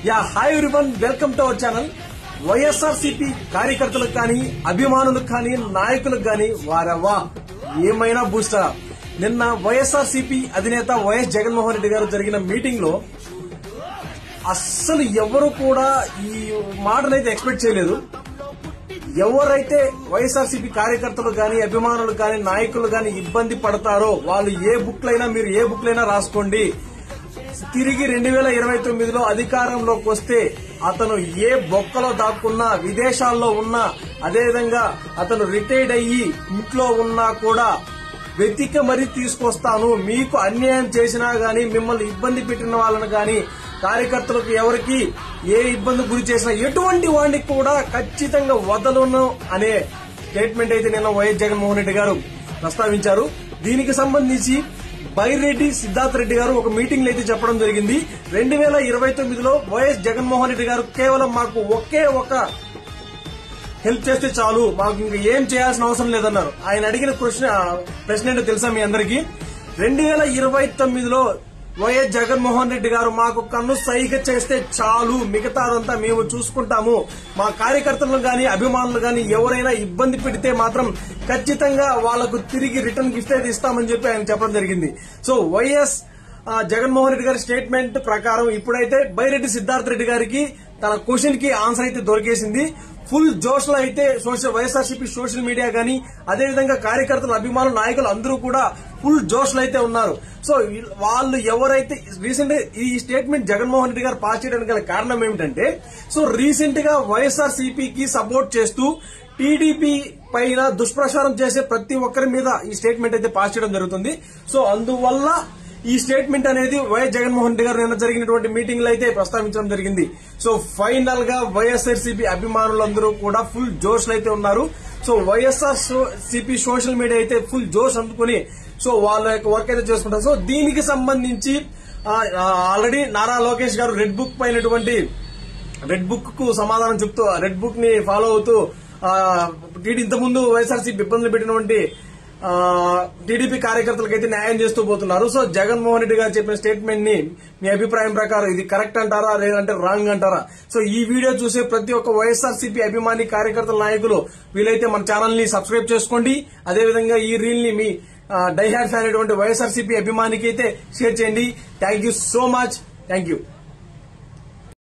Hi everyone, welcome to our channel. YSRCP కార్యకర్తలకు కానీ అభిమానులకు కానీ నాయకులకు కానీ వారవా ఏమైనా బూస్టరా. నిన్న వైఎస్ఆర్సీపీ అధినేత వైఎస్ జగన్మోహన్ రెడ్డి గారు జరిగిన మీటింగ్ లో అస్సలు ఎవరు కూడా ఈ మాటనైతే ఎక్స్పెక్ట్ చేయలేదు. ఎవరైతే వైఎస్ఆర్సీపీ కార్యకర్తలు గాని అభిమానులు గాని నాయకులు గాని ఇబ్బంది పడతారో వాళ్ళు మీరు ఏ బుక్లైనా రాసుకోండి. తిరిగి 2029లో అధికారంలోకి వస్తే అతను ఏ బొక్కలో దాక్కున్నా, విదేశాల్లో ఉన్నా, అదేవిధంగా అతను రిటైర్డ్ అయ్యి ఇంట్లో ఉన్నా కూడా వెతికి మరీ తీసుకొస్తాను. మీకు అన్యాయం చేసినా గాని, మిమ్మల్ని ఇబ్బంది పెట్టిన వాళ్ళని గాని, కార్యకర్తలకు ఎవరికి ఏ ఇబ్బంది గురి చేసినా ఎటువంటి వాడిని కూడా ఖచ్చితంగా వదలను అనే స్టేట్మెంట్ అయితే నిన్న వైఎస్ జగన్మోహన్ రెడ్డి గారు ప్రస్తావించారు. దీనికి సంబంధించి బైరెడ్డి సిద్ధార్థ రెడ్డి గారు ఒక మీటింగ్ లో అయితే చెప్పడం జరిగింది. 2029లో వైఎస్ జగన్మోహన్ రెడ్డి గారు కేవలం మాకు ఒకే ఒక హెల్ప్ చేస్తే చాలు, మాకు ఇంకా ఏం చేయాల్సిన అవసరం లేదన్నారు. ఆయన అడిగిన ప్రశ్న ఏంటో తెలుసా మీ అందరికీ? 2029లో వైఎస్ జగన్మోహన్ రెడ్డి గారు మాకు కన్ను సైగ చేస్తే చాలు, మిగతాదంతా మేము చూసుకుంటాము. మా కార్యకర్తలను గాని అభిమానులు గాని ఎవరైనా ఇబ్బంది పెడితే మాత్రం ఖచ్చితంగా వాళ్లకు తిరిగి రిటర్న్ గిఫ్ట్ అయితే ఇస్తామని చెప్పి ఆయన చెప్పడం జరిగింది. సో వైఎస్ జగన్మోహన్ రెడ్డి గారి స్టేట్మెంట్ ప్రకారం ఇప్పుడైతే బైరెడ్డి సిద్ధార్థ రెడ్డి గారికి తన క్వశ్చన్ కి ఆన్సర్ అయితే దొరికేసింది. ఫుల్ జోష్ లో అయితే వైఎస్ఆర్సీపీ సోషల్ మీడియా గానీ, అదేవిధంగా కార్యకర్తలు అభిమానులు నాయకులు అందరూ కూడా ఫుల్ జోష్ లో అయితే ఉన్నారు. సో వాళ్ళు ఎవరైతే రీసెంట్ ఈ స్టేట్మెంట్ జగన్మోహన్ రెడ్డి గారు పాస్ చేయడానికి గల కారణం ఏమిటంటే, సో రీసెంట్ గా వైఎస్ఆర్సీపీకి సపోర్ట్ చేస్తూ టీడీపీ పైన దుష్ప్రచారం చేసే ప్రతి ఒక్కరి మీద ఈ స్టేట్మెంట్ అయితే పాస్ చేయడం జరుగుతుంది. సో అందువల్ల ఈ స్టేట్మెంట్ అనేది వైఎస్ జగన్మోహన్ రెడ్డి గారు నిన్న జరిగినటువంటి మీటింగ్ లో అయితే ప్రస్తావించడం జరిగింది. సో ఫైనల్ గా వైఎస్ఆర్సీపీ అభిమానులందరూ కూడా ఫుల్ జోష్ లో అయితే ఉన్నారు. సో వైఎస్ఆర్సీపీ సోషల్ మీడియా అయితే ఫుల్ జోష్ అందుకుని సో వాళ్ళ యొక్క వర్క్ అయితే చేసుకుంటారు. సో దీనికి సంబంధించి ఆల్రెడీ నారా లోకేష్ గారు రెడ్ బుక్ పైనటువంటి రెడ్ బుక్ కు సమాధానం చెప్తూ, రెడ్ బుక్ ని ఫాలో అవుతూ ఇంతకుముందు వైఎస్ఆర్సీపీ ఇబ్బందులు పెట్టినటువంటి టీడీపీ కార్యకర్తలకైతే న్యాయం చేస్తూ పోతున్నారు. సో జగన్మోహన్ రెడ్డి గారు చెప్పిన స్టేట్మెంట్ ని మీ అభిప్రాయం ప్రకారం ఇది కరెక్ట్ అంటారా లేదంటే రాంగ్ అంటారా? సో ఈ వీడియో చూసే ప్రతి ఒక్క వైఎస్ఆర్సీపీ అభిమాని కార్యకర్తల నాయకులు వీలైతే మన ఛానల్ ని సబ్స్క్రైబ్ చేసుకోండి. అదేవిధంగా ఈ రీల్ ని మీ డైహార్డ్ ఫ్యాన్ అయినటువంటి వైఎస్ఆర్సీపీ అభిమానికి అయితే షేర్ చేయండి. Thank you so much. Thank you.